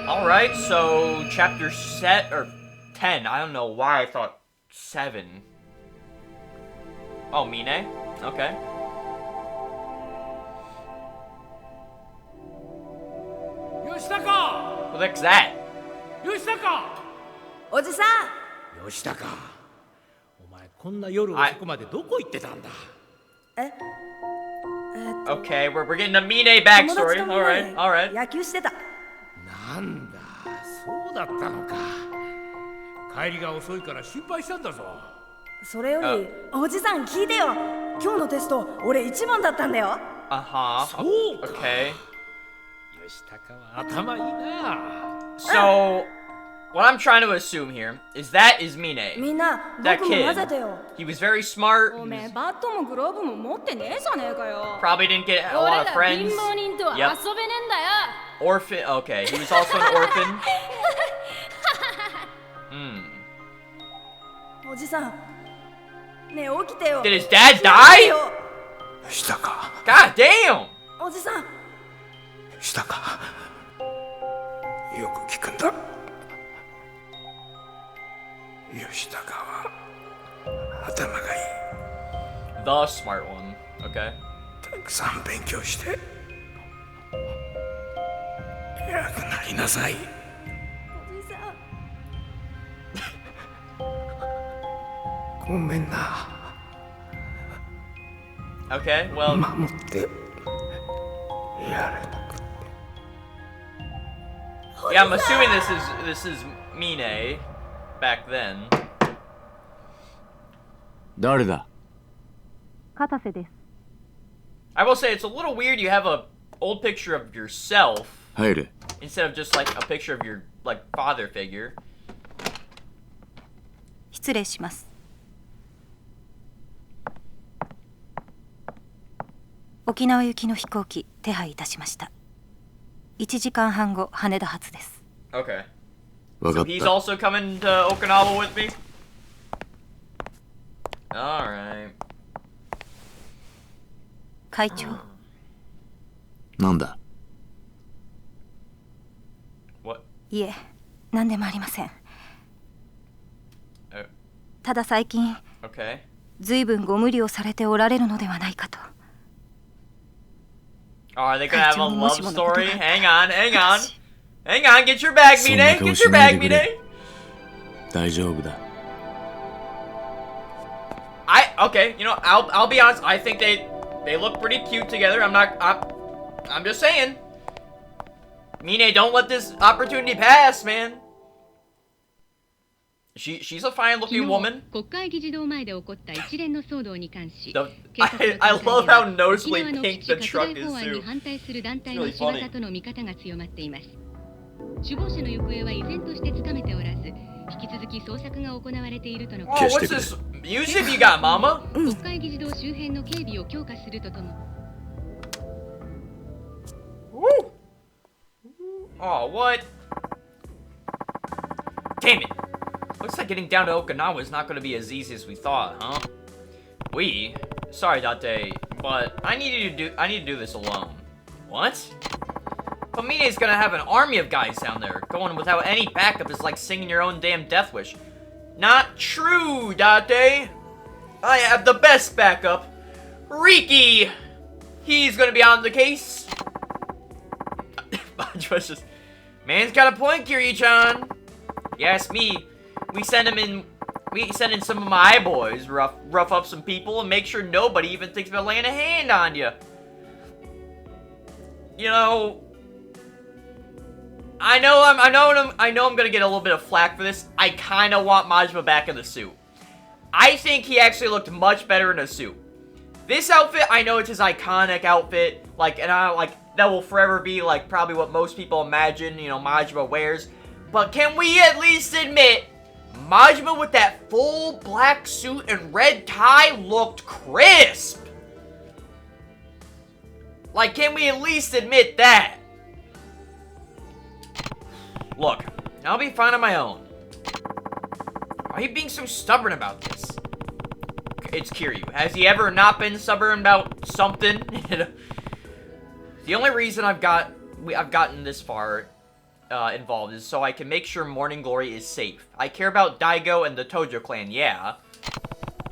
Alright, so chapter 10. I don't know why I thought 7. Oh, Mine? Okay. Yoshitaka! What the heck's that? Yoshitaka! おじさん吉高、お前こんな夜遅くまでどこ行ってたんだ。Okay, we're getting the Mine backstory. 友達とみんなで Alright. 野球してた。なんだ、そうだったのか。帰りが遅いから心配したんだぞ。それよりおじさん聞いてよ。今日のテスト俺1番だったんだよ。Uh-huh. そうか。Okay. 吉高は頭いいな。 So, what I'm trying to assume here is that is Mine. みんな That 僕も混ぜてよ。 He was very smart. おめえバットもグローブも持ってねえじゃねえかよ。 Probably didn't get a 俺 lot ら of 貧 friends. 乏人とは遊べね Yep. えんだよ。 Orphan. Okay, he was also an orphan. Hmm. おじさんねえ起きてよ。 Did his dad die? 吉高、 God damn! おじさん吉高、よく聞くんだ。吉高は頭がいい。 The smart one. Okay. たくさん勉強して偉くなりなさい。おじさんごめんな。 Okay, well, 守ってやれなくて。 yeah, I'm assuming this is Mine back then. 誰だ？片瀬です。 I will say it's a little weird you have a old picture of yourself 入れ。 instead of just like a picture of your like father figure. 失礼します。沖縄行きの飛行機手配いたしました。1時間半後羽田発です。 Okay. わか So っ he's た。 also coming to Okinawa with me? Alright. 会長、なんだ？ What? いえ、何でもありません。 Uh, ただ最近、 okay. ずいぶんご無理をされておられるのではないかと。 Oh, are they gonna have a love もしものことが story? あったら Hang on, hang on. Hang on, get your bag, そんな Mine! 顔 Get し your ない bag, でく Mine! れ。大丈夫だ。Okay, you know, I'll be honest, I think they look pretty cute together. I'm just saying. Mine, don't let this opportunity pass, man. She's a fine looking woman. 国会議事堂前で起こった一連の騒動に関し、 I love how noticeably pink the truck is 法案に too. 反対する団体 It's の really 仕 funny. 業との見方が強まっています。首謀者の行方は依然としてつかめておらず、引き続き捜索が行われているとの Oh, what's this music you got, Mama? 国会議事堂周辺の警備を強化するととも Woo. Oh, what? Damn it. Looks like getting down to Okinawa is not going to be as easy as we thought, huh? Sorry, Date, but I need to do this alone. What? But Mine's gonna have an army of guys down there. Going without any backup is like singing your own damn death wish. Not true, Date. I have the best backup. Riki! He's gonna be on the case. Man's just... Man's got a point, Kiryu-chan. You ask me, we send in some of my boys, rough up some people, and make sure nobody even thinks about laying a hand on you. You know, I know I'm gonna get a little bit of flack for this. I kind of want Majima back in the suit. I think he actually looked much better in a suit. This outfit, I know it's his iconic outfit, like, and that will forever be like probably what most people imagine, you know, Majima wears. But can we at least admit, Majima with that full black suit and red tie looked crisp? Like, can we at least admit that? Look, I'll be fine on my own. Why are you being so stubborn about this? It's Kiryu. Has he ever not been stubborn about something? The only reason I've gotten this far involved is so I can make sure Morning Glory is safe. I care about Daigo and the Tojo clan, yeah.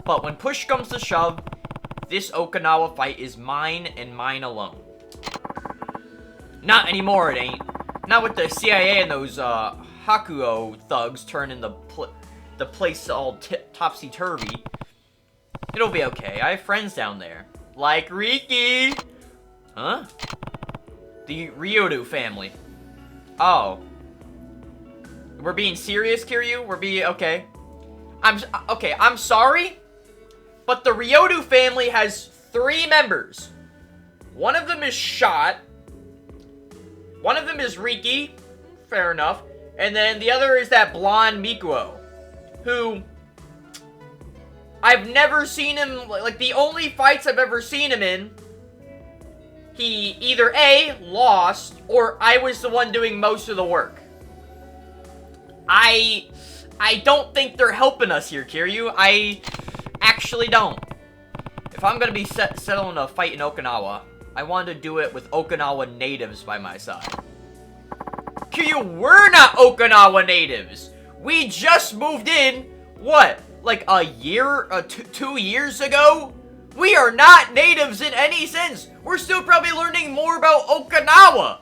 But when push comes to shove, this Okinawa fight is mine and mine alone. Not anymore, it ain't. Not with the CIA and those Hakuo thugs turning the place all topsy-turvy. It'll be okay. I have friends down there. Like Riki! Huh? The Ryodu family. Oh. We're being serious, Kiryu? We're being... Okay. I'm sorry, but the Ryodu family has 3 members. One of them is shot. One of them is Riki. Fair enough. And then the other is that blonde Mikuo. Who... I've never seen him... Like, the only fights I've ever seen him in... He either A, lost, or I was the one doing most of the work. I don't think they're helping us here, Kiryu. I actually don't. If I'm gonna be settling a fight in Okinawa, I want to do it with Okinawa natives by my side. Kiryu, we're not Okinawa natives! We just moved in, what, like a year, 2 years ago? We are not natives in any sense! We're still probably learning more about Okinawa!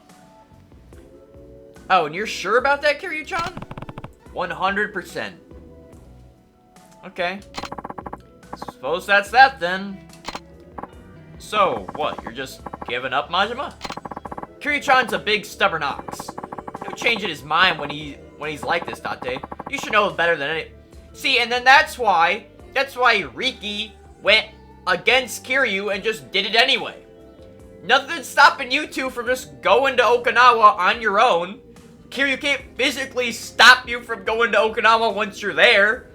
Oh, and you're sure about that, Kiryu-chan? 100%. Okay. Suppose that's that, then. So, what, you're just giving up, Majima? Kiryu-chan's a big stubborn ox. He'll change his mind when he's like this, Date. You should know better than any... See, and then that's why Riki went against Kiryu and just did it anyway. Nothing's stopping you two from just going to Okinawa on your own. Kiryu can't physically stop you from going to Okinawa once you're there.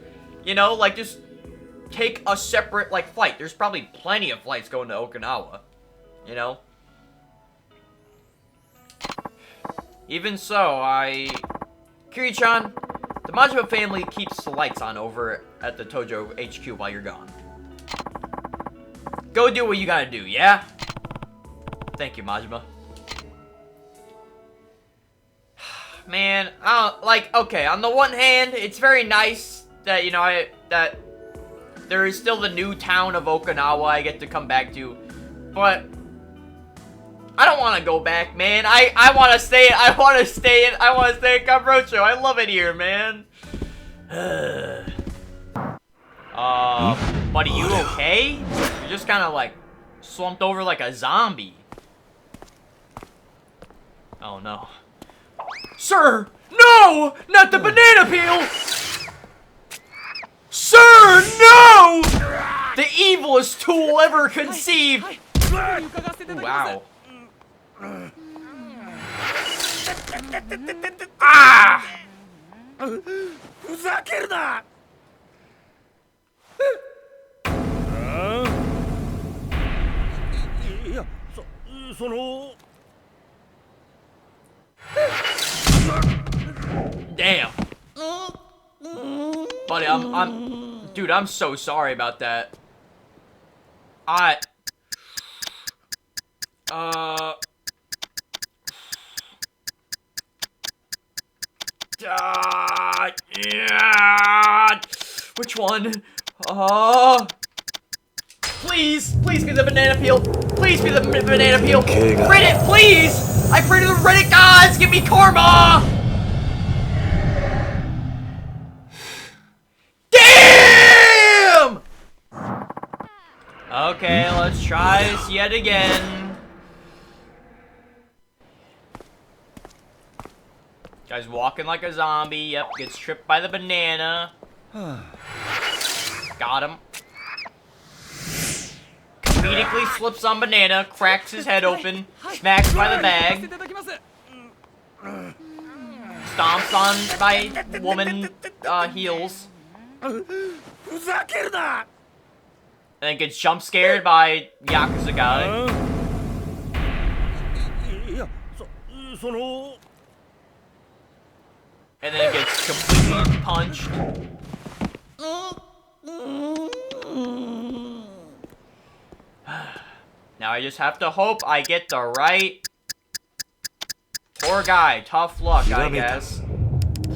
You know, like, just take a separate, like, flight. There's probably plenty of flights going to Okinawa. You know? Even so, Kiryu-chan, the Majima family keeps the lights on over at the Tojo HQ while you're gone. Go do what you gotta do, yeah? Thank you, Majima. Man, okay, on the one hand, it's very nice that, you know, that there is still the new town of Okinawa I get to come back to, but I don't want to go back, man. I want to stay in Kamurocho. I love it here, man. Buddy, you okay? You're just kind of, like, slumped over like a zombie. Oh, no. Sir! No! Not the banana peel! Sir, no! The evilest tool ever conceived! Ooh, wow. Ah! ふざけるな。いや、その Damn. Buddy, dude, I'm so sorry about that. Yeah. Which one? Please be the banana peel. Please be the banana peel. Reddit, please! I pray to the Reddit gods, give me karma! Damn! Okay, let's try this yet again. Guy's walking like a zombie. Yep, gets tripped by the banana. Got him. Comedically slips on banana, cracks his head open, smacks by the bag, stomps on by woman heels, and then gets jump scared by Yakuza guy. And then gets completely punched. Now I just have to hope I get the right Poor guy. Tough luck, I guess.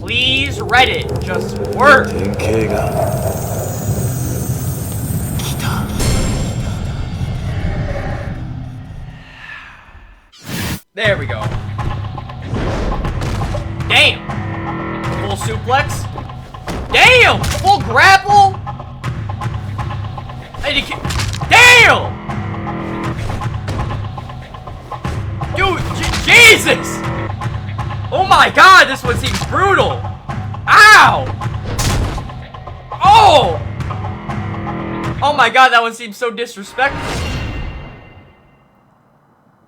Please, Reddit, just work. 典型が来た。 There we go. Damn! Full suplex? Damn! Full grapple? Damn! Dude, Jesus! Oh my god, this one seems brutal! Ow! Oh! Oh my god, that one seems so disrespectful.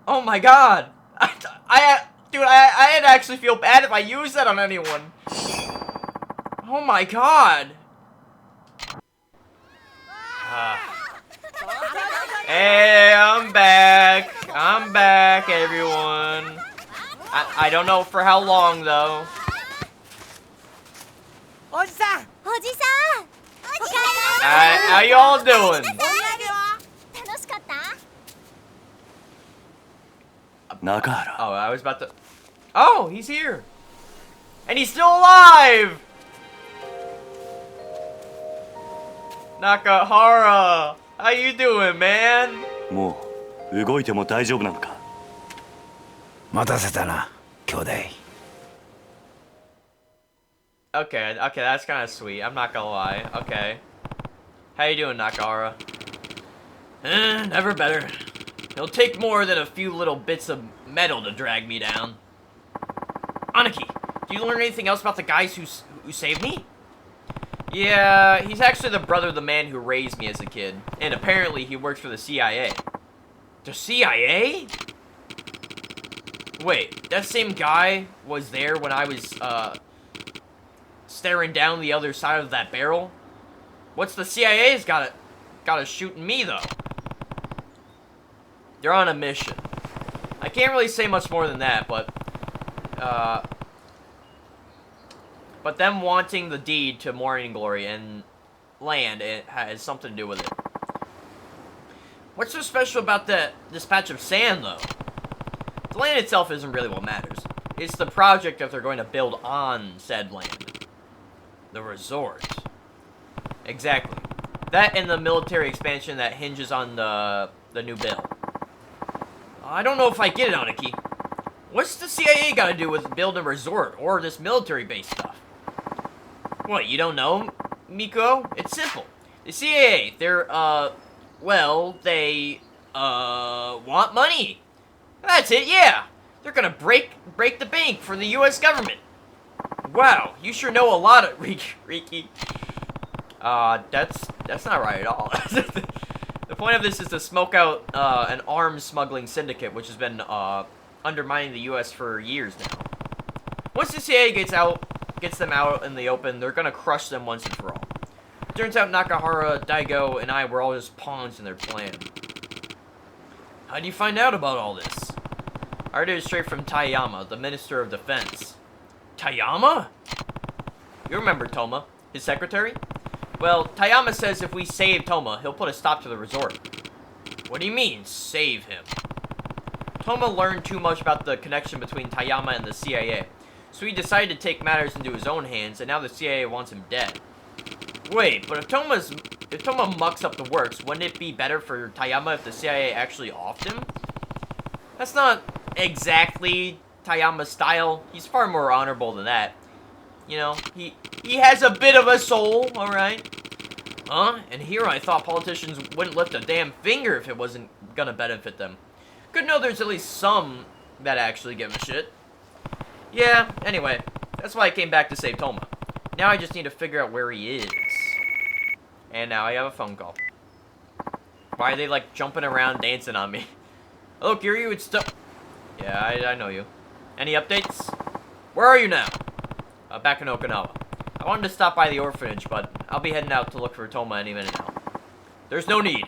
Oh my god. I'd actually feel bad if I used that on anyone. Oh my god. Hey, I'm back. I'm back, everyone. I don't know for how long, though. How y'all doing? Nakahara. Oh, I was about to... Oh, he's here. And he's still alive! Nakahara, how you doing, man? もう動いても大丈夫なのか。待たせたな、兄弟。Okay, that's kind of sweet. I'm not gonna lie. Okay. How you doing, Nakahara? Never better. It'll take more than a few little bits of metal to drag me down. Aniki, do you learn anything else about the guys who saved me? Yeah, he's actually the brother of the man who raised me as a kid. And apparently he works for the CIA. The CIA? Wait, that same guy was there when I was, staring down the other side of that barrel? What's the CIA's got shooting me, though? They're on a mission. I can't really say much more than that, but them wanting the deed to Morning Glory and land, it has something to do with it. What's so special about this patch of sand, though? The land itself isn't really what matters. It's the project that they're going to build on said land. The resort. Exactly. That and the military expansion that hinges on the new bill. I don't know if I get it, Aniki. What's the CIA got to do with building a resort or this military-based stuff? What, you don't know, Miko? It's simple. The CIA, they're, well, they, want money. That's it, yeah. They're gonna break the bank for the U.S. government. Wow, you sure know a lot of Riki. That's not right at all. The point of this is to smoke out an arms smuggling syndicate, which has been undermining the U.S. for years now. Once the CIA gets them out in the open, they're gonna crush them once and for all. Turns out Nakahara, Daigo, and I were all just pawns in their plan. How'd you find out about all this? I heard it straight from Taiyama, the Minister of Defense. Taiyama? You remember Toma, his secretary? Well, Taiyama says if we save Toma, he'll put a stop to the resort. What do you mean, save him? Toma learned too much about the connection between Taiyama and the CIA, so he decided to take matters into his own hands, and now the CIA wants him dead. Wait, but if Toma mucks up the works, wouldn't it be better for Taiyama if the CIA actually offed him? That's not exactly Taiyama's style. He's far more honorable than that. You know, he has a bit of a soul, alright? Huh? And here I thought politicians wouldn't lift a damn finger if it wasn't gonna benefit them. Good to know there's at least some that actually give a shit. Yeah, anyway, that's why I came back to save Toma. Now I just need to figure out where he is. And now I have a phone call. Why are they, like, jumping around dancing on me? Hello, Kiryu, it's Yeah, I know you. Any updates? Where are you now? Back in Okinawa. I wanted to stop by the orphanage, but I'll be heading out to look for Toma any minute now. There's no need.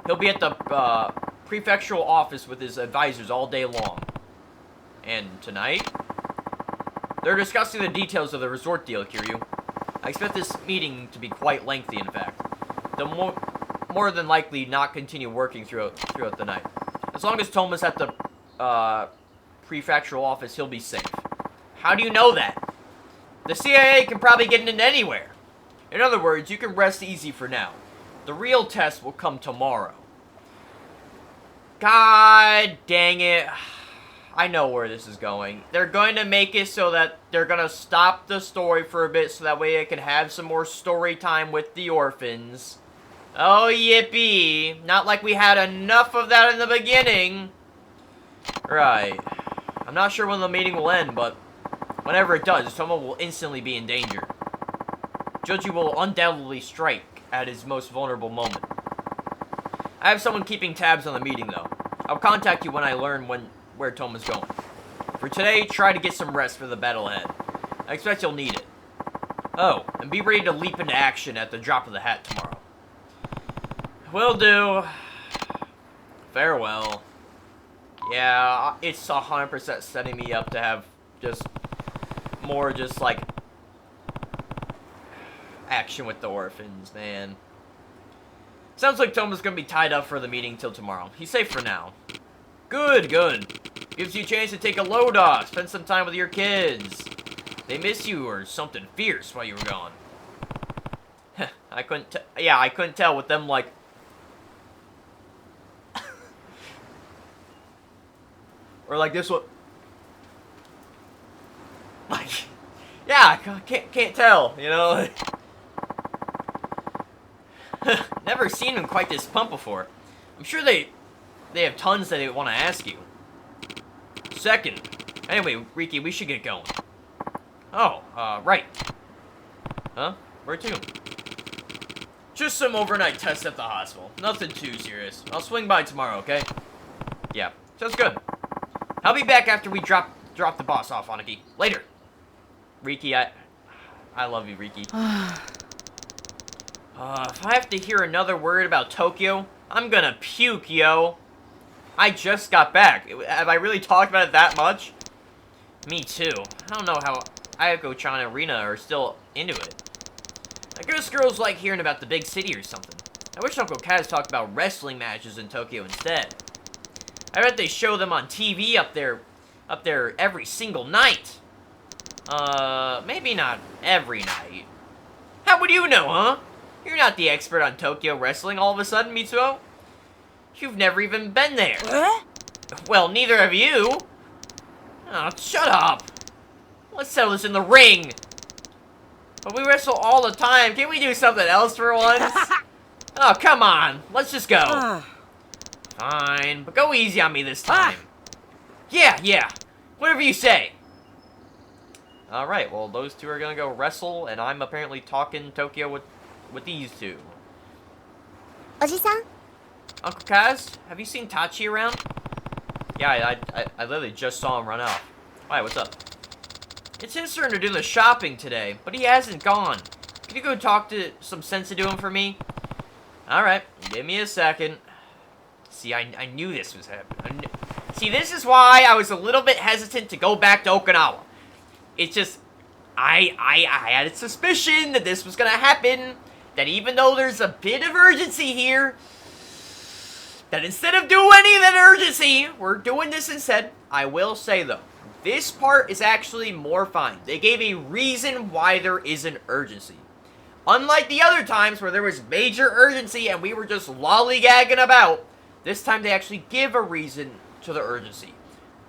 He'll be at the prefectural office with his advisors all day long. And tonight? They're discussing the details of the resort deal, Kiryu. I expect this meeting to be quite lengthy, in fact. They'll more than likely not continue working throughout the night. As long as Toma's at the prefectural office, he'll be safe. How do you know that? The CIA can probably get in anywhere. In other words, you can rest easy for now. The real test will come tomorrow. God dang it. I know where this is going. They're going to make it so that they're going to stop the story for a bit so that way it can have some more story time with the orphans. Oh, yippee. Not like we had enough of that in the beginning. Right. I'm not sure when the meeting will end, but whenever it does, someone will instantly be in danger. Joji will undoubtedly strike at his most vulnerable moment. I have someone keeping tabs on the meeting, though. I'll contact you when I learn where Toma's going. For today, try to get some rest for the battle ahead. I expect you'll need it. Oh, and be ready to leap into action at the drop of the hat tomorrow. Will do. Farewell. Yeah, it's 100% setting me up to have just more just like action with the orphans, man. Sounds like Toma's gonna be tied up for the meeting till tomorrow. He's safe for now. Good, good. Gives you a chance to take a load off, spend some time with your kids. They miss you or something fierce while you were gone. I couldn't tell with them like or like this one. Like, yeah, I can't tell, you know. Never seen him quite this pumped before. I'm sure they have tons that they want to ask you. Second. Anyway, Riki, we should get going. Oh, right. Huh? Where to? Just some overnight tests at the hospital. Nothing too serious. I'll swing by tomorrow, okay? Yeah, sounds good. I'll be back after we drop the boss off, Aniki. Later. Riki, I love you, Riki. If I have to hear another word about Tokyo, I'm gonna puke, yo. I just got back. Have I really talked about it that much? Me too. I don't know how Ayako-chan and Rina are still into it. I guess girls like hearing about the big city or something. I wish Uncle Kaz talked about wrestling matches in Tokyo instead. I bet they show them on TV up there every single night. Maybe not every night. How would you know, huh? You're not the expert on Tokyo wrestling all of a sudden, Mitsuo. You've never even been there. Well, neither have you. Oh, shut up. Let's settle this in the ring. But we wrestle all the time. Can't we do something else for once? Oh, come on. Let's just go. Fine, but go easy on me this time. Yeah. Whatever you say. Alright, well, those two are gonna go wrestle, and I'm apparently talking Tokyo with these two. Oji-san? Uncle Kaz, have you seen Taichi around? Yeah, I literally just saw him run out. Why, what's up? It's his turn to do the shopping today, but he hasn't gone. Can you go talk to some sense to him for me? Alright, give me a second. See, I knew this was happening. See, this is why I was a little bit hesitant to go back to Okinawa. It's just, I had a suspicion that this was gonna happen. That even though there's a bit of urgency here, that instead of doing any of that urgency, we're doing this instead. I will say, though, this part is actually more fine. They gave a reason why there isn't urgency. Unlike the other times where there was major urgency and we were just lollygagging about, this time they actually give a reason to the urgency.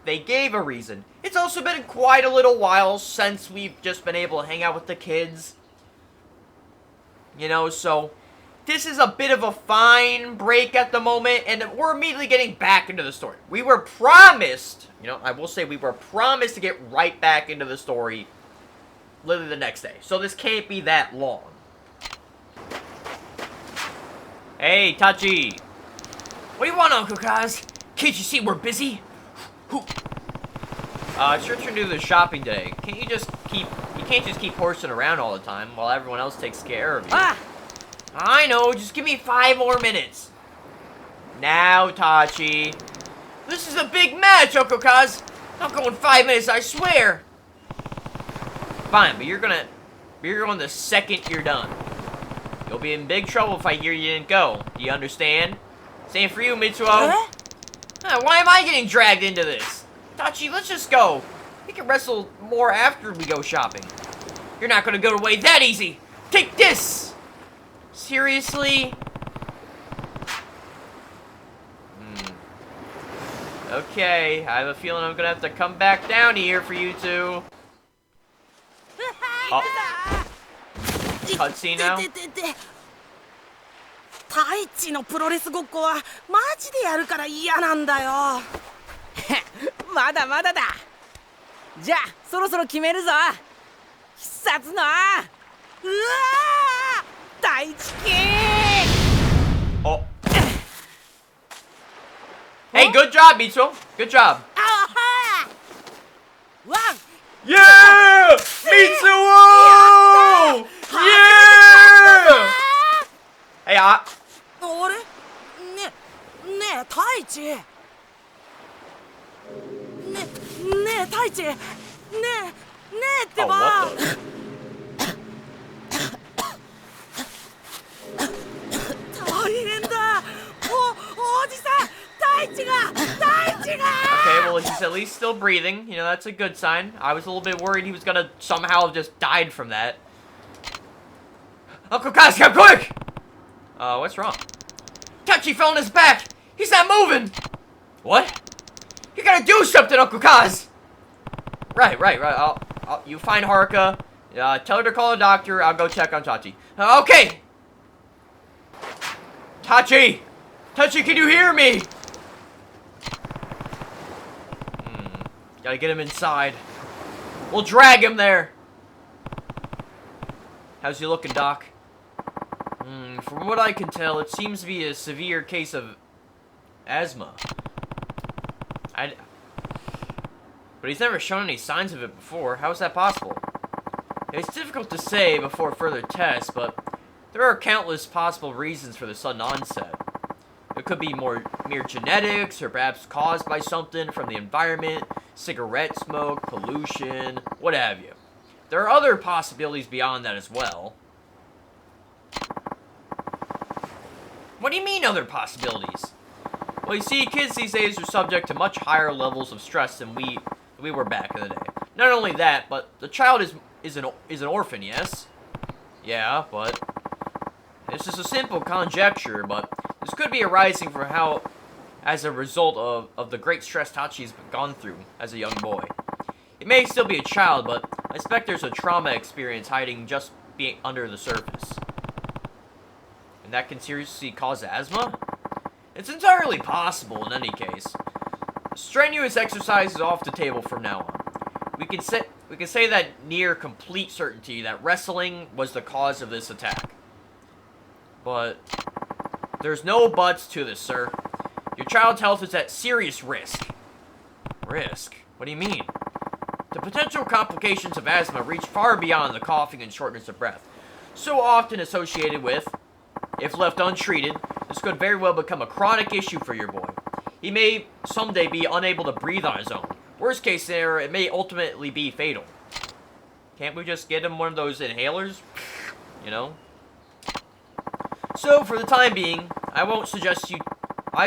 They gave a reason. It's also been quite a little while since we've just been able to hang out with the kids. You know, so this is a bit of a fine break at the moment, and we're immediately getting back into the story. We were promised, you know, I will say we were promised to get right back into the story literally the next day. So this can't be that long. Hey, Taichi. What do you want, Uncle Kaz? Can't you see we're busy? It's your turn to do the shopping day. You can't just keep horsing around all the time while everyone else takes care of you. I know, just give me 5 more minutes. Now, Taichi. This is a big match, Uncle Kaz. I'm going 5 minutes, I swear. Fine, but you're going the second you're done. You'll be in big trouble if I hear you didn't go. Do you understand? Same for you, Mitsuo. Why am I getting dragged into this? Taichi, let's just go. We can wrestle more after we go shopping. You're not gonna go away that easy. Take this! Seriously? Okay, I have a feeling I'm gonna have to come back down here for you two. Oh. Cutscene now? タイチのプロレスごっこはマジでやるから嫌なんだよまだまだだじゃあそろそろ決めるぞ必殺のうわータイチキー Oh. Hey, good job, Mitsuo. Good job. ワン Yeah! Mitsuo! Yeah! Hey, あれねえタイチねえタイチねえって Oh, ば what the? 大変だおじさんタイチが Okay, well, he's at least still breathing. You know, that's a good sign. I was a little bit worried he was gonna somehow have just died from that. Uncle Kaz, come quick! What's wrong? Taichi fell on his back! He's not moving! What? You gotta do something, Uncle Kaz! Right. You find Haruka. Tell her to call a doctor. I'll go check on Taichi. Okay! Taichi! Taichi, can you hear me? Gotta get him inside. We'll drag him there. How's he looking, Doc? From what I can tell, it seems to be a severe case of asthma. But he's never shown any signs of it before. How is that possible? It's difficult to say before further tests, but there are countless possible reasons for the sudden onset. It could be mere genetics, or perhaps caused by something from the environment, cigarette smoke, pollution, what have you. There are other possibilities beyond that as well. What do you mean, other possibilities? Well, you see, kids these days are subject to much higher levels of stress than we were back in the day. Not only that, but the child is an orphan, yes? Yeah, but this is a simple conjecture, but this could be arising from how, as a result of the great stress Taichi's gone through as a young boy. He may still be a child, but I expect there's a trauma experience hiding just under the surface. And that can seriously cause asthma? It's entirely possible in any case. Strenuous exercise is off the table from now on. We can say that near complete certainty that wrestling was the cause of this attack. But there's no buts to this, sir. Your child's health is at serious risk. Risk? What do you mean? The potential complications of asthma reach far beyond the coughing and shortness of breath. So often associated with, if left untreated, this could very well become a chronic issue for your boy. He may someday be unable to breathe on his own. Worst case scenario, it may ultimately be fatal. Can't we just get him one of those inhalers? You know? So, for the time being, I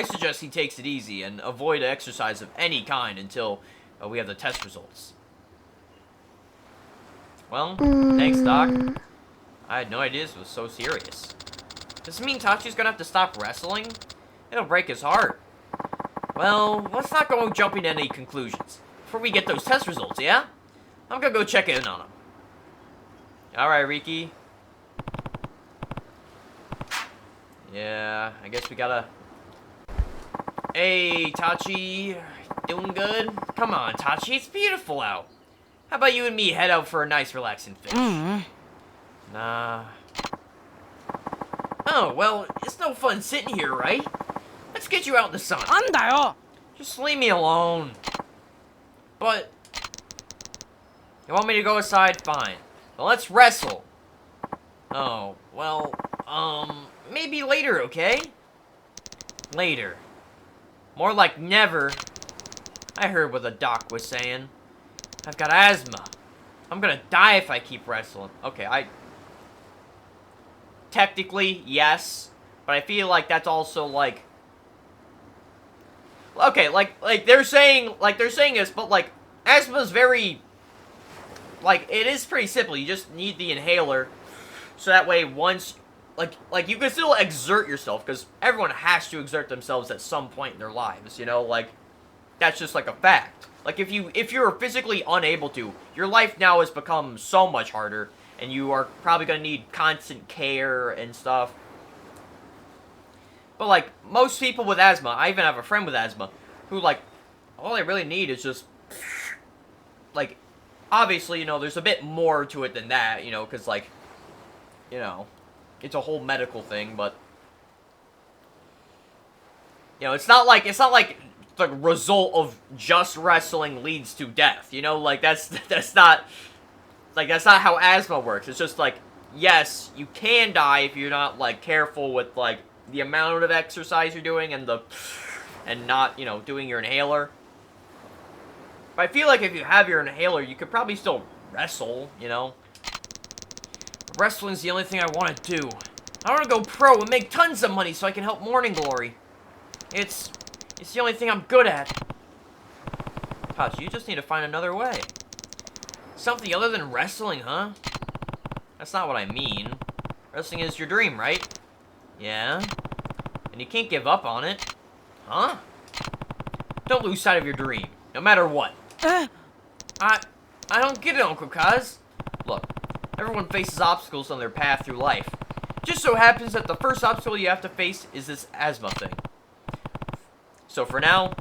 suggest he takes it easy and avoid exercise of any kind until we have the test results. Well, thanks, Doc. I had no idea this was so serious. Does it mean Taichi's gonna have to stop wrestling? It'll break his heart. Well, let's not go jumping to any conclusions before we get those test results, yeah? I'm gonna go check in on him. Alright, Riki. Yeah, I guess we gotta... Hey, Taichi. Doing good? Come on, Taichi, it's beautiful out. How about you and me head out for a nice relaxing fish? Nah. Oh, well, it's no fun sitting here, right? Let's get you out in the sun. なんだよ Just leave me alone. But... You want me to go aside? Fine. Well, let's wrestle. Oh, well, maybe later, okay? Later. More like never. I heard what the doc was saying. I've got asthma. I'm gonna die if I keep wrestling. Okay, Technically, yes. But I feel like that's also, like okay, like they're saying this, but like asthma's very, like, it is pretty simple. You just need the inhaler, so that way once, like you can still exert yourself, because everyone has to exert themselves at some point in their lives, you know, like, that's just like a fact. Like, if you're physically unable to, your life now has become so much harder, and you are probably gonna need constant care and stuff. But, like, most people with asthma, I even have a friend with asthma, who, like, all they really need is just, like, obviously, you know, there's a bit more to it than that, you know, because, like, you know, it's a whole medical thing, but, you know, it's not like the result of just wrestling leads to death, you know, like, that's not how asthma works. It's just, like, yes, you can die if you're not, like, careful with, like, the amount of exercise you're doing and not, you know, doing your inhaler. But I feel like if you have your inhaler, you could probably still wrestle, you know. Wrestling's the only thing I want to do. I want to go pro and make tons of money so I can help Morning Glory. It's the only thing I'm good at. Taichi, you just need to find another way. Something other than wrestling, huh? That's not what I mean. Wrestling is your dream, right? Yeah? And you can't give up on it. Huh? Don't lose sight of your dream, no matter what. I don't get it, Uncle Kaz. Look, everyone faces obstacles on their path through life. Just so happens that the first obstacle you have to face is this asthma thing. So for now,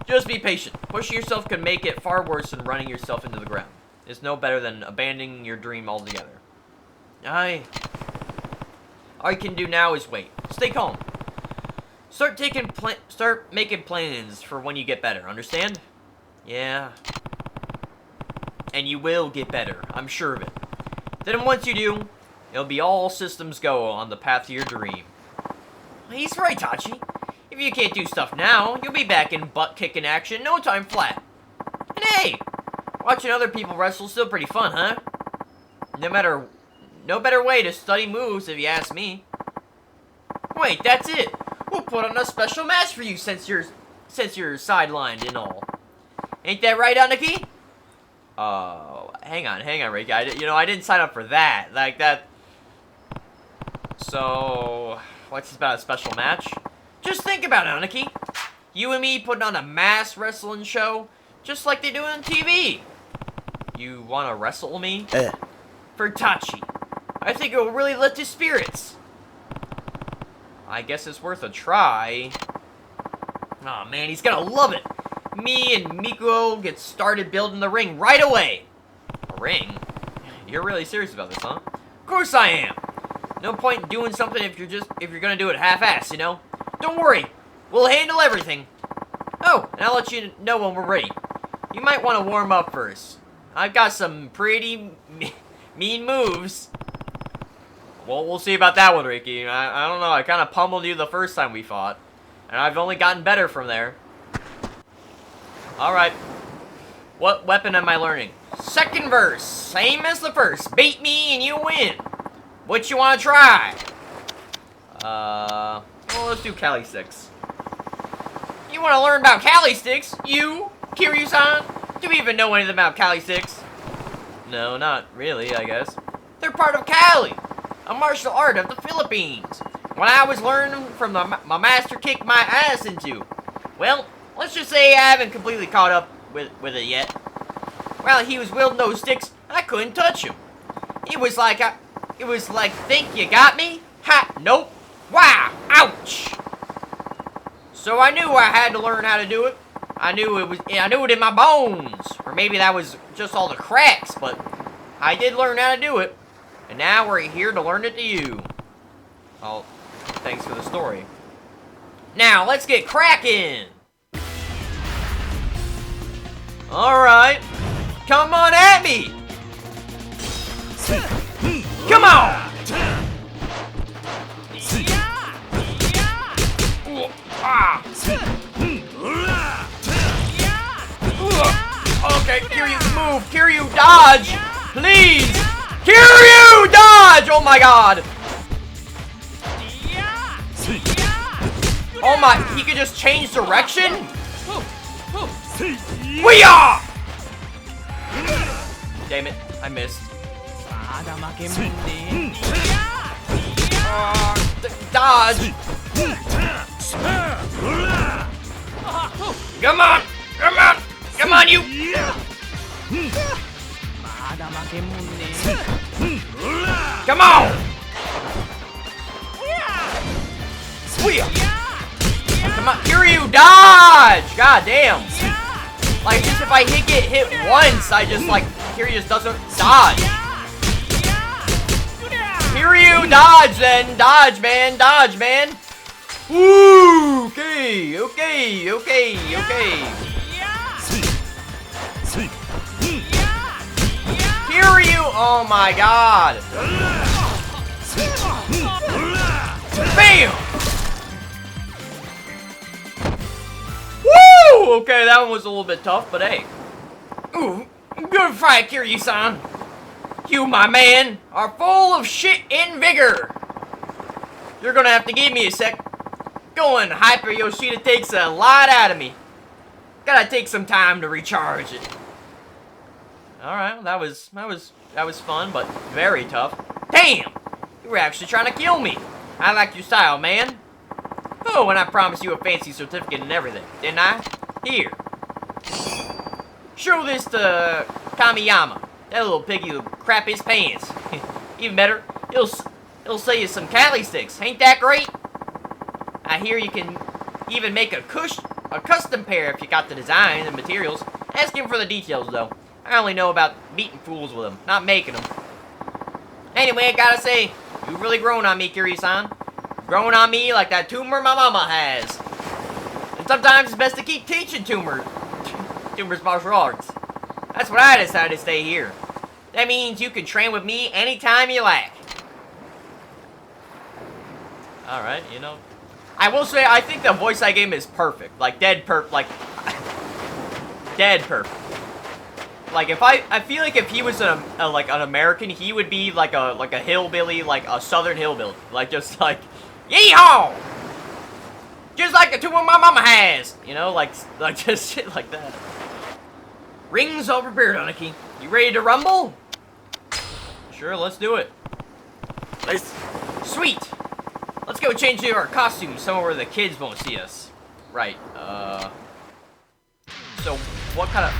just be patient. Pushing yourself can make it far worse than running yourself into the ground. It's no better than abandoning your dream altogether. All you can do now is wait. Stay calm. Start making plans for when you get better, understand? Yeah. And you will get better, I'm sure of it. Then once you do, it'll be all systems go on the path to your dream. He's right, Taichi. If you can't do stuff now, you'll be back in butt-kicking action no time flat. And hey, watching other people wrestle is still pretty fun, huh? No better way to study moves, if you ask me. Wait, that's it. We'll put on a special match for you since you're sidelined and all. Ain't that right, Aniki? Hang on, Reiki. I didn't sign up for that. Like that. So, what's this about a special match? Just think about it, Aniki. You and me putting on a mass wrestling show, just like they do on TV. You want to wrestle me? For Taichi. I think it will really lift his spirits. I guess it's worth a try. Aw, man, he's gonna love it. Me and Mikuo get started building the ring right away. A ring? You're really serious about this, huh? Of course I am. No point in doing something if you're gonna do it half-assed, you know? Don't worry. We'll handle everything. Oh, and I'll let you know when we're ready. You might want to warm up first. I've got some pretty mean moves. Well, we'll see about that one, Ricky. I don't know. I kind of pummeled you the first time we fought. And I've only gotten better from there. Alright. What weapon am I learning? Second verse. Same as the first. Beat me and you win. What you want to try? Well, let's do Kali Sticks. You want to learn about Kali Sticks? You? Kiryu-san? Do you even know anything about Kali Sticks? No, not really, I guess. They're part of Kali, a martial art of the Philippines. When I was learning from my master kicked my ass into. Well, let's just say I haven't completely caught up with it yet. While he was wielding those sticks, I couldn't touch him. It was like, think you got me? Ha, nope. Wow, ouch. So I knew I had to learn how to do it. I knew it in my bones. Or maybe that was just all the cracks, but I did learn how to do it. And now we're here to learn it to you. Well, thanks for the story. Now, let's get cracking! Alright. Come on at me! Come on! Okay, Kiryu, move! Kiryu, dodge! Please! Kiryu, dodge! Oh my god! Oh my, he could just change direction? Weeyaw! Damn it, I missed. Dodge! Come on! Come on! Come on, you! Come on! Come on, Kiryu, dodge! God damn! Like, just if I get hit once, I just like Kiryu just doesn't dodge. Kiryu, dodge then! Dodge, man! Dodge, man! Woo! Okay, okay, okay, okay. Kiryu! Oh my god! Bam! Woo! Okay, that one was a little bit tough, but hey. Ooh, good fight, Kiryu-san. You, my man, are full of shit and vigor. You're gonna have to give me a sec. Going Hyper Yoshida takes a lot out of me. Gotta take some time to recharge it. Alright, that was fun, but very tough. Damn! You were actually trying to kill me. I like your style, man. Oh, and I promised you a fancy certificate and everything, didn't I? Here. Show this to Kamiyama. That little piggy will crap his pants. Even better, he'll sell you some Cali sticks. Ain't that great? I hear you can even make a custom pair if you got the design and materials. Ask him for the details, though. I only know about beating fools with them, not making them. Anyway, I gotta say, you've really grown on me, Kiryu-san. Grown on me like that tumor my mama has. And sometimes it's best to keep teaching tumors martial arts. That's what I decided to stay here. That means you can train with me anytime you like. Alright, you know. I will say, I think the voice I gave him is perfect. Like, dead perfect. Like, if I feel like if he was like an American, he would be like a hillbilly, like a southern hillbilly. Like, just like, yeehaw! Just like the tumor my mama has. You know, like just shit like that. Rings all prepared, Aniki. You ready to rumble? Sure, let's do it. Sweet! Let's go change into our costumes somewhere where the kids won't see us. Right, so, what kind of...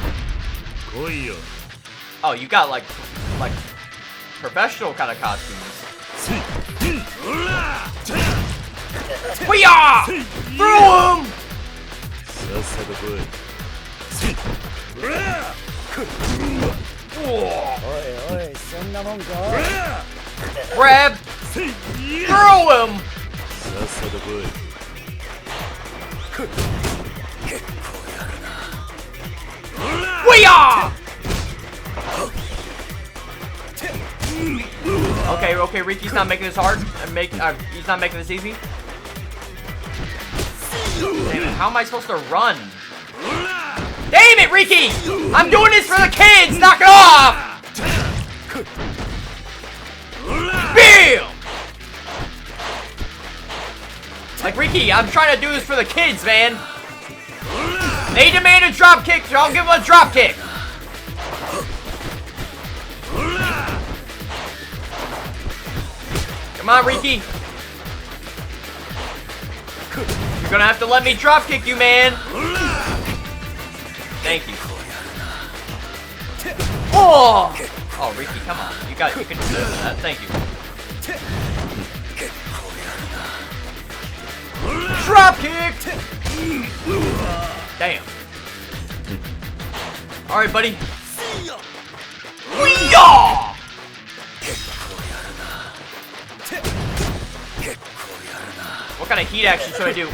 Oh, you got, like professional kind of costumes. Hoo-yah! Throw him! Grab! Throw him! Hoo-yah! Okay, Riki's not making this hard. He's not making this easy. Damn it, how am I supposed to run? Damn it, Riki! I'm doing this for the kids! Knock it off! Bam! Like, Riki, I'm trying to do this for the kids, man. They demand a drop kick, so I'll give them a drop kick. Come on, Riki. You're gonna have to let me drop kick you, man. Thank you. Oh! Oh, Riki, come on. You can deserve that. Thank you. Drop kick! Damn. Alright, buddy. Wee-yaw! What kind of heat action should I do?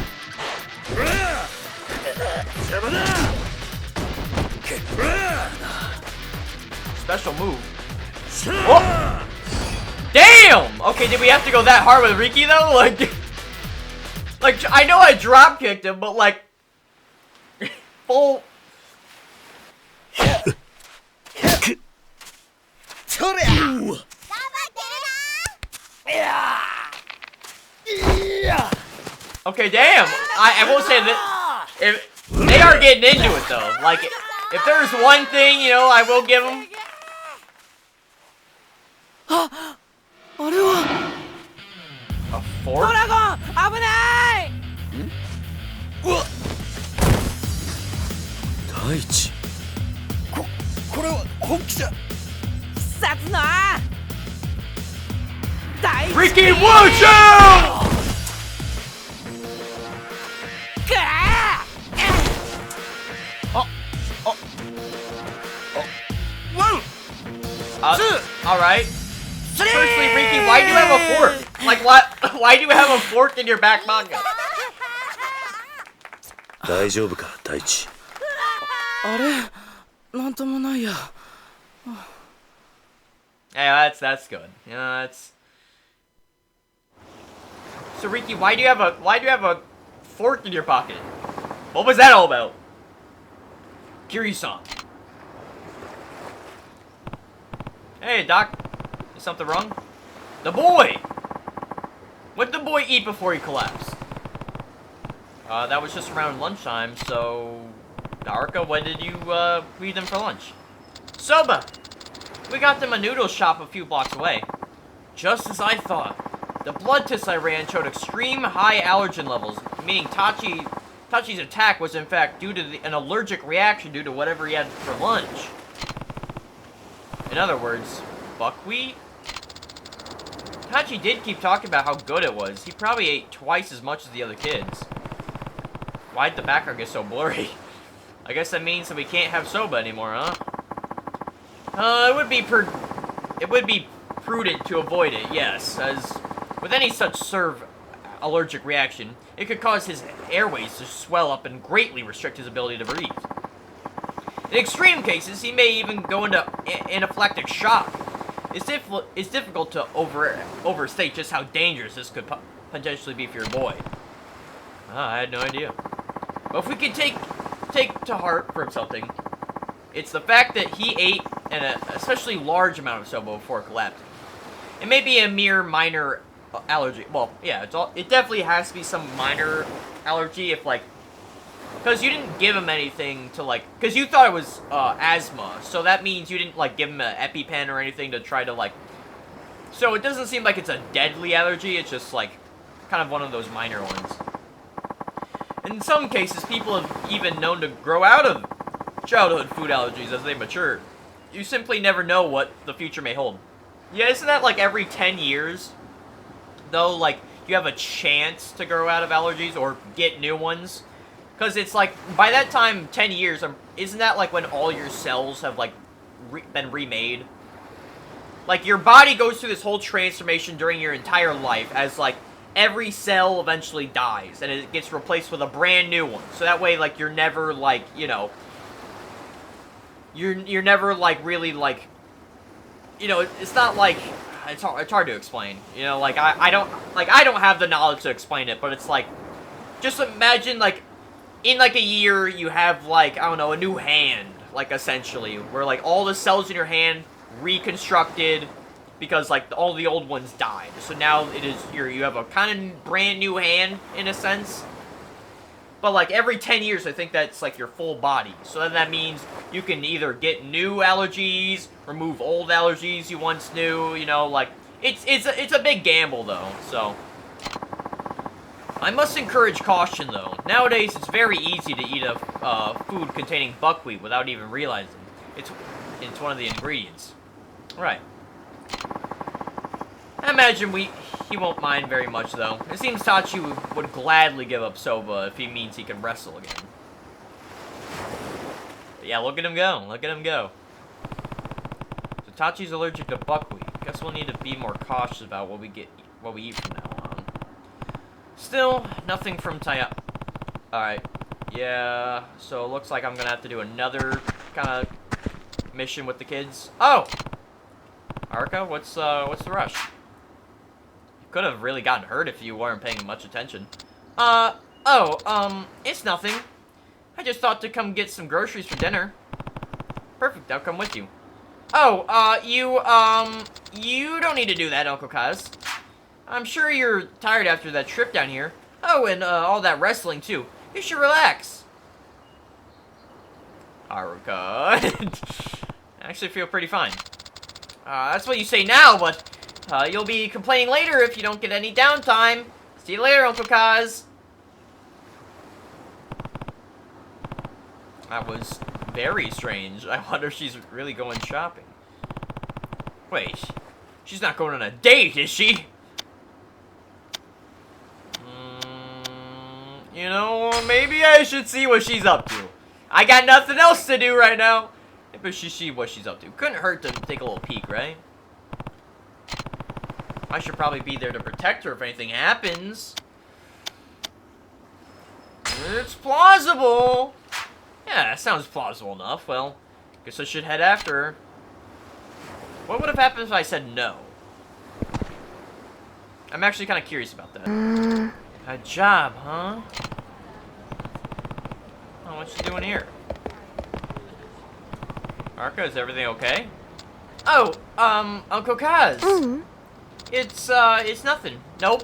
Special move. Oh! Damn! Okay, did we have to go that hard with Riki though? Like, I know I drop kicked him, but like, full. Okay, damn. I will say that They are getting into it though. Like, if there's one thing, you know, I will give them. あれは A ド fork? ラゴン危ない。大地。これは本気じゃ。必殺の大地 Ricky, watch out! くらAlright. Firstly, Ricky, why do you have a fork? Like, what? Why do you have a fork in your back pocket? 大丈夫か、大地。あれなんともないや。 Yeah, that's good. Yeah, that's. So Ricky, why do you have a fork in your pocket? What was that all about? Kiryu-san. Hey, Doc. Is something wrong? The boy! What did the boy eat before he collapsed? That was just around lunchtime, so... Haruka, what did you, feed them for lunch? Soba! We got them a noodle shop a few blocks away. Just as I thought. The blood tests I ran showed extreme high allergen levels, meaning Tachi's attack was in fact due to an allergic reaction due to whatever he had for lunch. In other words, buckwheat? Taichi did keep talking about how good it was. He probably ate twice as much as the other kids. Why'd the background get so blurry? I guess that means that we can't have soba anymore, huh? It would be prudent to avoid it, yes, as with any such allergic reaction, it could cause his airways to swell up and greatly restrict his ability to breathe. In extreme cases, he may even go into anaphylactic shock. It's difficult to overstate just how dangerous this could potentially be for your boy. I had no idea. But if we could take to heart from something, it's the fact that he ate an especially large amount of soba before collapsing. It may be a mere minor allergy. Well, yeah, it definitely has to be some minor allergy if, like, because you didn't give him anything to, like, because you thought it was asthma, so that means you didn't, like, give him an EpiPen or anything to try to, like, so it doesn't seem like it's a deadly allergy, it's just, like, kind of one of those minor ones. In some cases, people have even known to grow out of childhood food allergies as they mature. You simply never know what the future may hold. Yeah, isn't that, like, every 10 years, though, like, you have a chance to grow out of allergies or get new ones? Because it's like, by that time, 10 years, isn't that like when all your cells have like been remade? Like, your body goes through this whole transformation during your entire life as like every cell eventually dies and it gets replaced with a brand new one. So that way, like, you're never like, you know, you're never like really like, you know, it's not like, it's hard to explain. You know, like I don't have the knowledge to explain it, but it's like, just imagine like, in, like, a year, you have, like, I don't know, a new hand, like, essentially, where, like, all the cells in your hand reconstructed because, like, all the old ones died. So now you have a kind of brand new hand, in a sense. But, like, every 10 years, I think that's, like, your full body. So then that means you can either get new allergies, remove old allergies you once knew, you know, like, it's a big gamble, though, so... I must encourage caution, though. Nowadays, it's very easy to eat a food containing buckwheat without even realizing. It's one of the ingredients. Right. I imagine he won't mind very much, though. It seems Taichi would gladly give up soba if he means he can wrestle again. But yeah, look at him go. Look at him go. So Taichi's allergic to buckwheat. Guess we'll need to be more cautious about what we eat from now on. Still, nothing from Taichi. Alright. Yeah, so it looks like I'm gonna have to do another kind of mission with the kids. Oh! Haruka, what's the rush? You could have really gotten hurt if you weren't paying much attention. It's nothing. I just thought to come get some groceries for dinner. Perfect, I'll come with you. Oh, you don't need to do that, Uncle Kaz. I'm sure you're tired after that trip down here. Oh, and all that wrestling, too. You should relax. Haruka. I actually feel pretty fine. That's what you say now, but you'll be complaining later if you don't get any downtime. See you later, Uncle Kaz. That was very strange. I wonder if she's really going shopping. Wait, she's not going on a date, is she? You know, maybe I should see what she's up to. I got nothing else to do right now. Maybe we should see what she's up to. Couldn't hurt to take a little peek, right? I should probably be there to protect her if anything happens. It's plausible. Yeah, that sounds plausible enough. Well, guess I should head after her. What would have happened if I said no? I'm actually kind of curious about that. A job, huh? Oh, what's she doing here? Haruka, is everything okay? Oh, Uncle Kaz. It's nothing. Nope.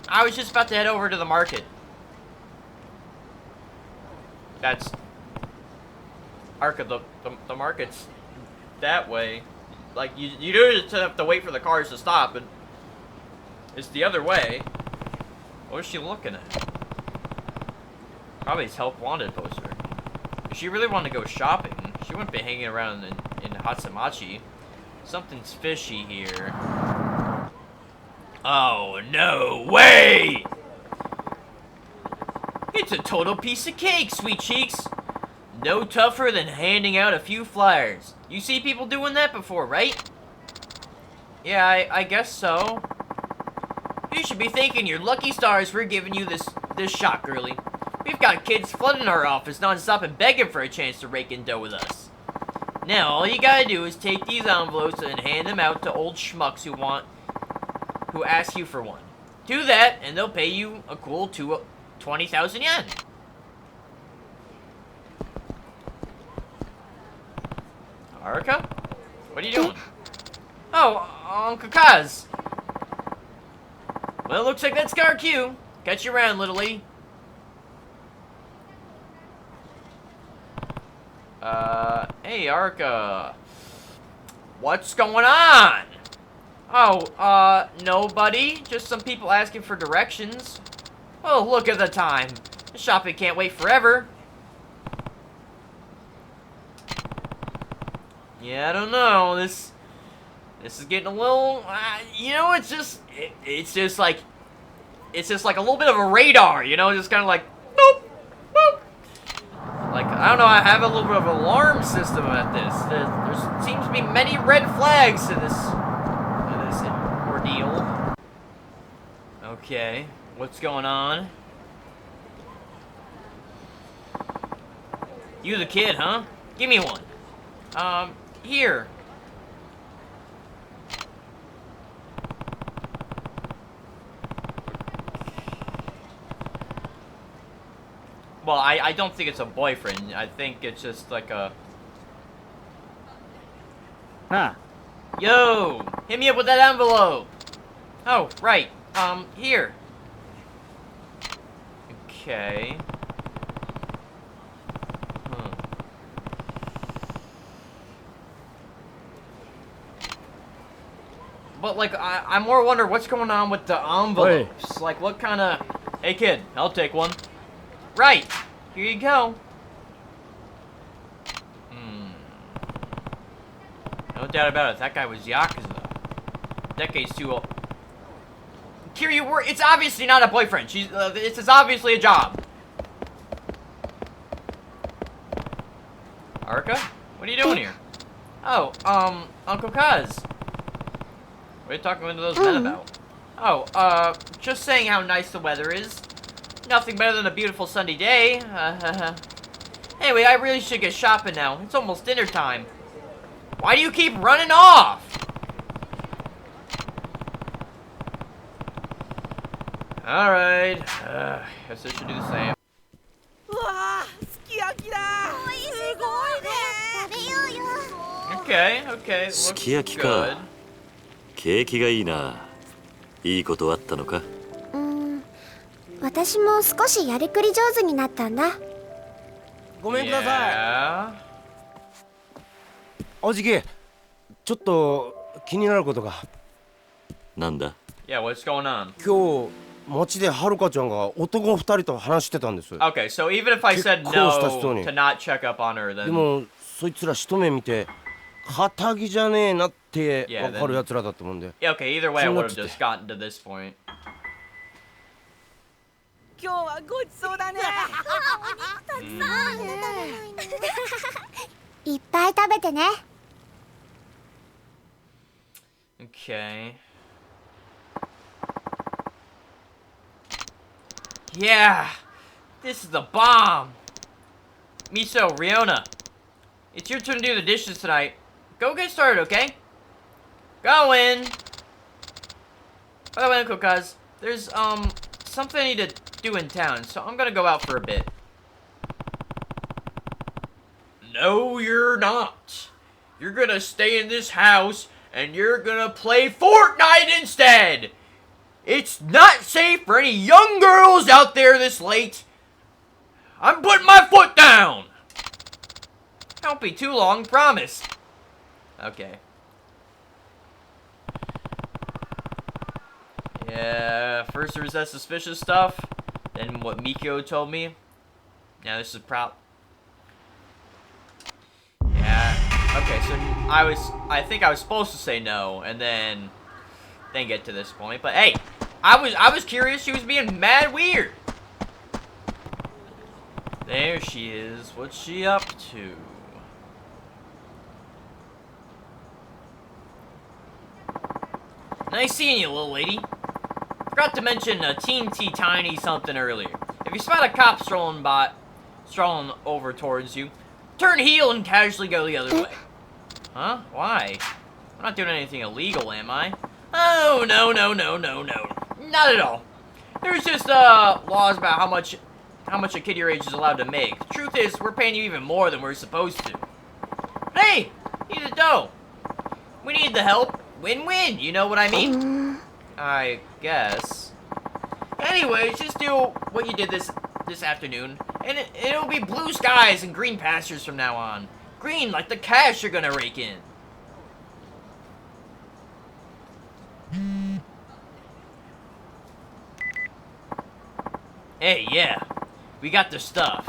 I was just about to head over to the market. That's... Haruka, the market's that way. Like, you do just have to wait for the cars to stop, and it's the other way. What is she looking at? Probably his help wanted poster. If she really wanted to go shopping, she wouldn't be hanging around in Hatsamachi. Something's fishy here. Oh, no way! It's a total piece of cake, sweet cheeks. No tougher than handing out a few flyers. You see people doing that before, right? Yeah, I guess so. You should be thanking your lucky stars for giving you this shot, girlie. We've got kids flooding our office non-stop and begging for a chance to rake in dough with us. Now, all you gotta do is take these envelopes and hand them out to old schmucks who ask you for one. Do that, and they'll pay you a cool 20,000 yen. Haruka? What are you doing? Oh, Uncle Kaz. Well, looks like that's our cue. Catch you around, little lady. Hey, Haruka. What's going on? Oh, nobody. Just some people asking for directions. Oh, look at the time. The shopping can't wait forever. Yeah, I don't know. This is getting a little, you know, it's just like a little bit of a radar, you know, just kind of like, boop, boop. Like, I don't know, I have a little bit of an alarm system at this. There seems to be many red flags to this ordeal. Okay, what's going on? You the kid, huh? Give me one. Here. Well, I don't think it's a boyfriend. I think it's just like a... Huh. Yo! Hit me up with that envelope! Oh, right. Here. Okay. But, like, I more wonder what's going on with the envelopes. Like, what kind of... Hey, kid, I'll take one. Right. Here you go. No doubt about it. That guy was Yakuza. Decades too old. Kiryu, it's obviously not a boyfriend. This is obviously a job. Haruka? What are you doing here? Oh, Uncle Kaz. What are you talking to those men about? Oh, just saying how nice the weather is. Nothing better than a beautiful sunny day. Anyway, I really should get shopping now. It's almost dinner time. Why do you keep running off? Alright. Guess I should do the same. Okay, okay. Looks good. 景気がいいな。いいことあったのか？私も少しやりくり上手になったんだ。ごめんください。おじき、ちょっと気になることが。なんだ？ Yeah, what's going on? 今日街ではるかちゃんが男2人と話してたんです。 Okay, so even if I said no 結構した人に。 to not check up on her, で then もそいつら一目見て堅気じゃねえなっていや分かるやつらだと思うんで。 yeah, okay, either way, I そうな would っち have ゃって。 just gotten to this point. 今日はごちそうだね。たくさんいっぱい食べてね。 Okay. Yeah, this is the bomb. Miso, Riona, it's your turn to do the dishes tonight. Go get started, okay? Go in. By the way, Uncle Cuz, there's something I need to do in town, so I'm gonna go out for a bit. No, you're not. You're gonna stay in this house and you're gonna play Fortnite instead. It's not safe for any young girls out there this late. I'm putting my foot down. Don't be too long, promise. Okay. Yeah, first there was that suspicious stuff, then what Mikio told me. Now this is Yeah. Okay, so I think I was supposed to say no, and then get to this point. But hey, I was curious. She was being mad weird. There she is. What's she up to? Nice seeing you, little lady. Forgot to mention teeny tiny something earlier. If you spot a cop strolling over towards you, turn heel and casually go the other way. Huh? Why? I'm not doing anything illegal, am I? Oh, no. Not at all. There's just, laws about how much a kid your age is allowed to make. The truth is, we're paying you even more than we're supposed to. But hey, need the dough. We need the help. Win-win, you know what I mean? I guess. Anyways, just do what you did this afternoon, and it'll be blue skies and green pastures from now on. Green like the cash you're gonna rake in. Hey, yeah. We got the stuff.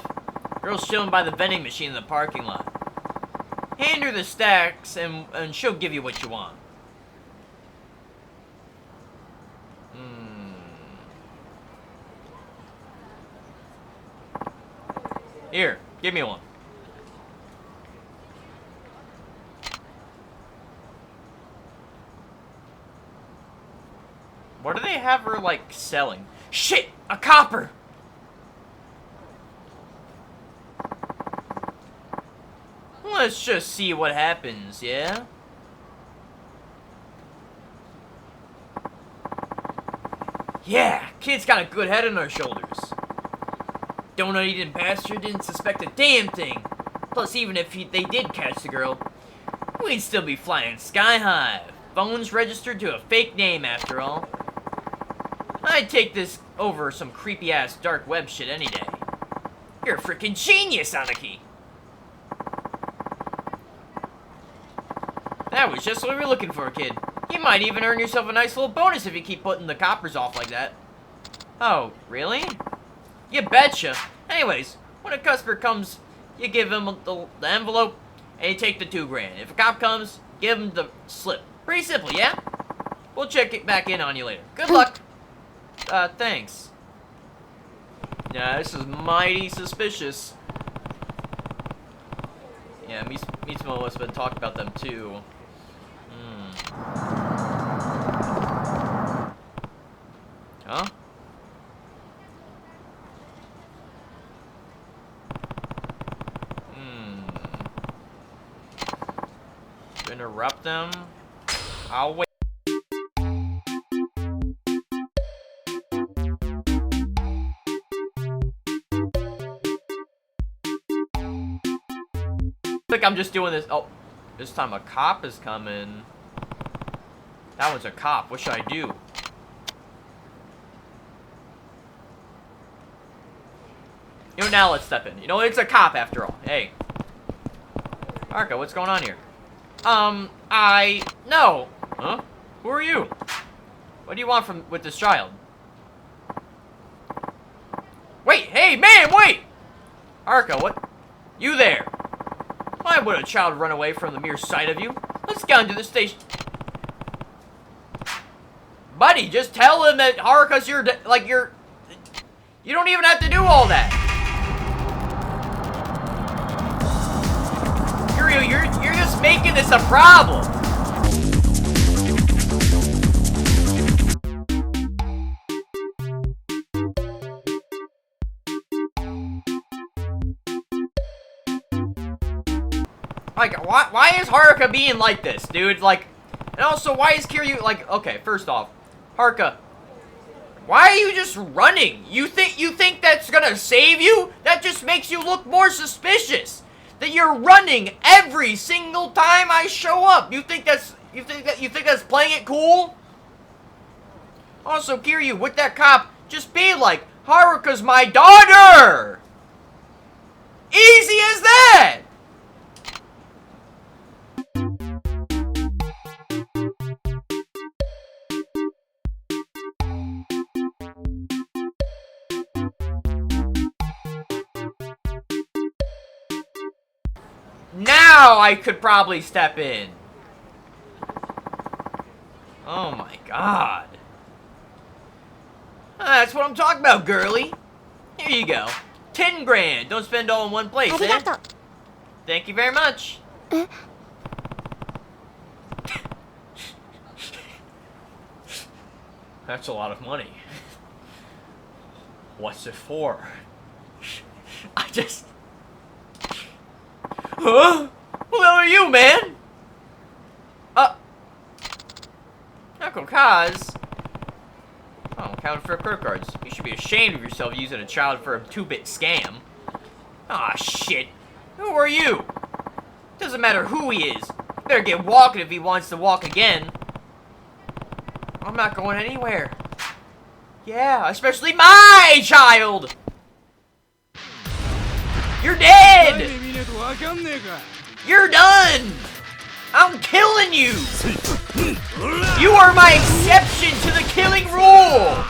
Girl's chilling by the vending machine in the parking lot. Hand her the stacks, and she'll give you what you want. Here, give me one. What do they have her, like, selling? Shit! A copper! Let's just see what happens, yeah? Yeah, kid's got a good head on her shoulders. Donut-eating bastard didn't suspect a damn thing. Plus, even if they did catch the girl, we'd still be flying sky high. Phones registered to a fake name, after all. I'd take this over some creepy-ass dark web shit any day. You're a freaking genius, Anaki! That was just what we were looking for, kid. You might even earn yourself a nice little bonus if you keep putting the coppers off like that. Oh, really? You betcha. Anyways, when a customer comes, you give him the envelope, and you take the $2 grand. If a cop comes, give him the slip. Pretty simple, yeah? We'll check it back in on you later. Good luck. Thanks. Yeah, this is mighty suspicious. Yeah, Mitsumo has been talking about them too. Huh? Interrupt them? I'll wait. Like I'm just doing this. Oh, this time a cop is coming. That one's a cop. What should I do? You know, now let's step in. You know, it's a cop after all. Hey. Haruka, what's going on here? No. Huh? Who are you? What do you want with this child? Wait, hey, man, wait! Haruka, what? You there? Why would a child run away from the mere sight of you? Let's get into the station. Buddy, just tell him that Haruka's your, you don't even have to do all that. Kiryu, you're just making this a problem. Like, why is Haruka being like this, dude? Like, and also, why is Kiryu, like, okay, first off, Haruka, why are you just running? You think that's gonna save you? That just makes you look more suspicious. That you're running every single time I show up. You think that's playing it cool? Also, Kiryu, with that cop, just be like, Haruka's my daughter! Easy as that! Now I could probably step in. Oh my god. That's what I'm talking about, girly. Here you go. 10 grand. Don't spend all in one place, eh? Arigato. Thank you very much. That's a lot of money. What's it for? I just... Huh? Who the hell are you, man? Uncle Kaz. Oh, counterfeit credit cards. You should be ashamed of yourself using a child for a 2-bit scam. Aw, shit. Who are you? Doesn't matter who he is. Better get walking if he wants to walk again. I'm not going anywhere. Yeah, especially my child! You're dead! You're done! I'm killing you! You are my exception to the killing rule!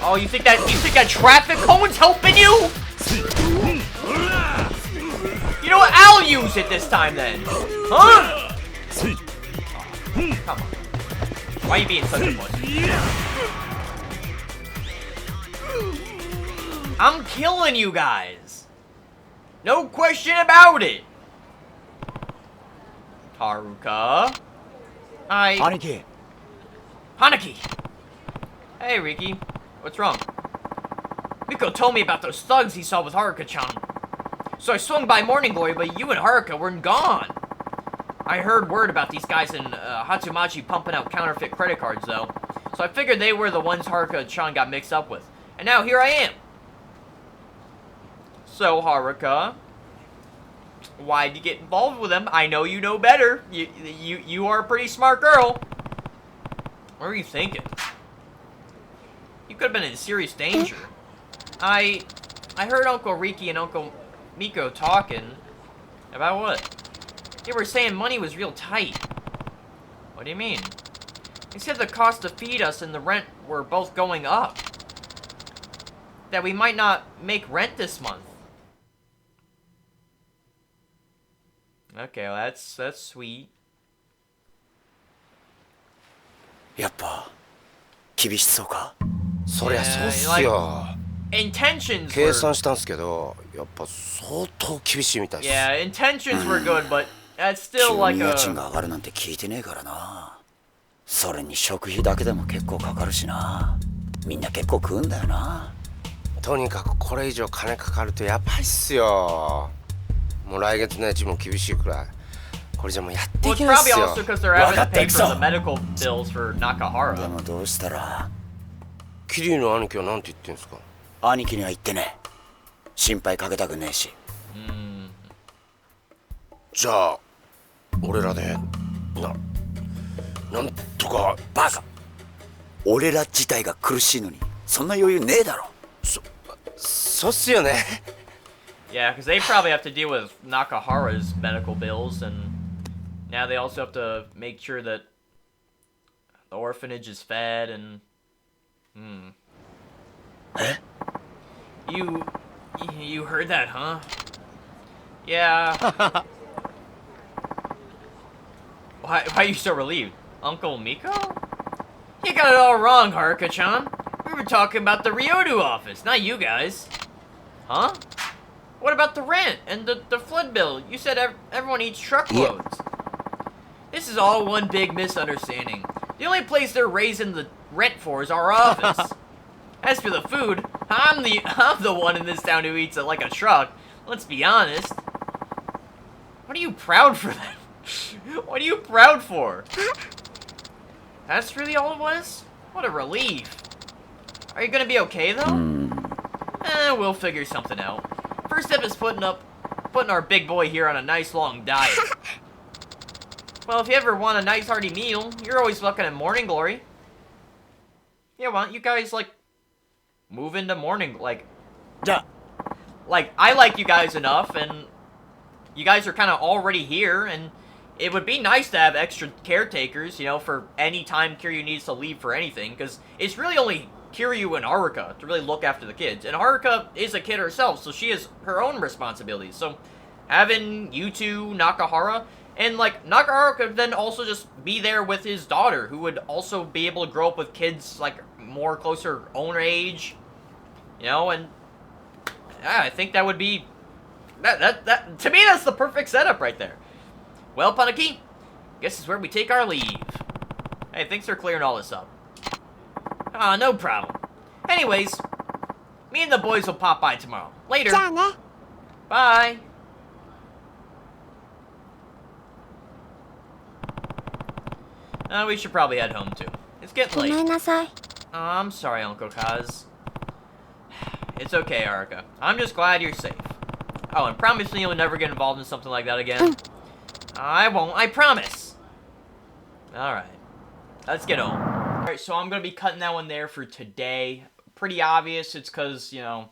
Oh, you think that traffic cone's helping you? You know what? I'll use it this time then. Huh? Oh, come on. Why are you being such a pussy? I'm killing you guys. No question about it. Haruka. Aniki. Hanaki. Hey, Riki. What's wrong? Miko told me about those thugs he saw with Haruka-chan. So I swung by Morning Glory, but you and Haruka were gone. I heard word about these guys in Hatsumachi pumping out counterfeit credit cards, though. So I figured they were the ones Haruka-chan got mixed up with. And now here I am. So, Haruka, why'd you get involved with them? I know you know better. You are a pretty smart girl. What were you thinking? You could have been in serious danger. I heard Uncle Riki and Uncle Miko talking. About what? They were saying money was real tight. What do you mean? They said the cost to feed us and the rent were both going up. That we might not make rent this month. Okay, well, that's sweet. やっぱ厳しそうか。そりゃそうっすよ。 Intentions 計 were... 算したんすけど、やっぱ相当厳しいみたいです。 Yeah, intentions were good, but that's still like 急に a... 家賃が上がるなんて聞いてねえからな。それに食費だけでも結構かかるしな。みんな結構食うんだよな。とにかくこれ以上金かかるとやばいっすよ。もう来月の家賃も厳しいくらい。これじゃもうやってい Well, it's けないっ probably すよ。 also because they're having to pay for the medical bills for で Nakahara. もどうしたら。桐生の兄貴はなんて言ってんすか。兄貴には言ってね。心配かけたくねえし。じゃあ俺らでなんとか。バカ。俺ら自体が苦しいのにそんな余裕ねえだろ。そうっすよね。 Yeah, because they probably have to deal with Nakahara's medical bills, and now they also have to make sure that the orphanage is fed, and... You heard that, huh? Yeah. Why are you so relieved? Uncle Miko? You got it all wrong, Haruka-chan. We were talking about the Ryodu office, not you guys. Huh? What about the rent and the flood bill? You said everyone eats truckloads. This is all one big misunderstanding. The only place they're raising the rent for is our office. As for the food, I'm the one in this town who eats it like a truck. Let's be honest. What are you proud for then? What are you proud for? That's really all it was? What a relief. Are you gonna be okay though? We'll figure something out. First step is putting our big boy here on a nice long diet. Well, if you ever want a nice hearty meal, you're always looking at Morning Glory. Yeah, why don't you guys, like, move into Morning, like, I like you guys enough, and you guys are kind of already here, and it would be nice to have extra caretakers, you know, for any time Kiryu needs to leave for anything, because it's really only Kiryu and Haruka to really look after the kids, and Haruka is a kid herself, so she has her own responsibilities, so having you two, Nakahara, and, like, Nakahara could then also just be there with his daughter, who would also be able to grow up with kids, like, more closer own age, you know, and yeah, I think that would be, that to me, that's the perfect setup right there. Well, Panaki, guess it's where we take our leave. Hey, thanks for clearing all this up. No problem. Anyways, me and the boys will pop by tomorrow. Later. じゃあね。 Bye. We should probably head home too. It's getting ごめ late. んなさい。 I'm sorry, Uncle Kaz. It's okay, Haruka. I'm just glad you're safe. Oh, and promise me you'll never get involved in something like that again. I won't, I promise. Alright. Let's get home. Alright, so I'm gonna be cutting that one there for today. Pretty obvious, it's because, you know,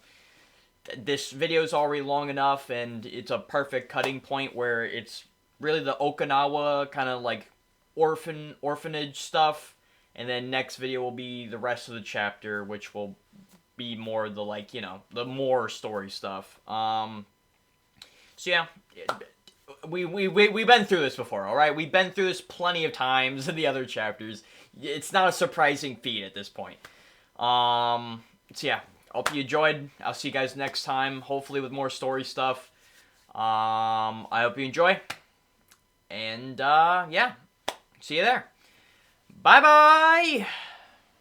this video's already long enough, and it's a perfect cutting point where it's really the Okinawa kind of like orphanage stuff, and then next video will be the rest of the chapter, which will be more the, like, you know, the more story stuff. So yeah, we've been through this before, all right? We've been through this plenty of times in the other chapters. It's not a surprising feat at this point. So yeah, hope you enjoyed. I'll see you guys next time, hopefully with more story stuff. I hope you enjoy. And yeah, see you there. Bye-bye!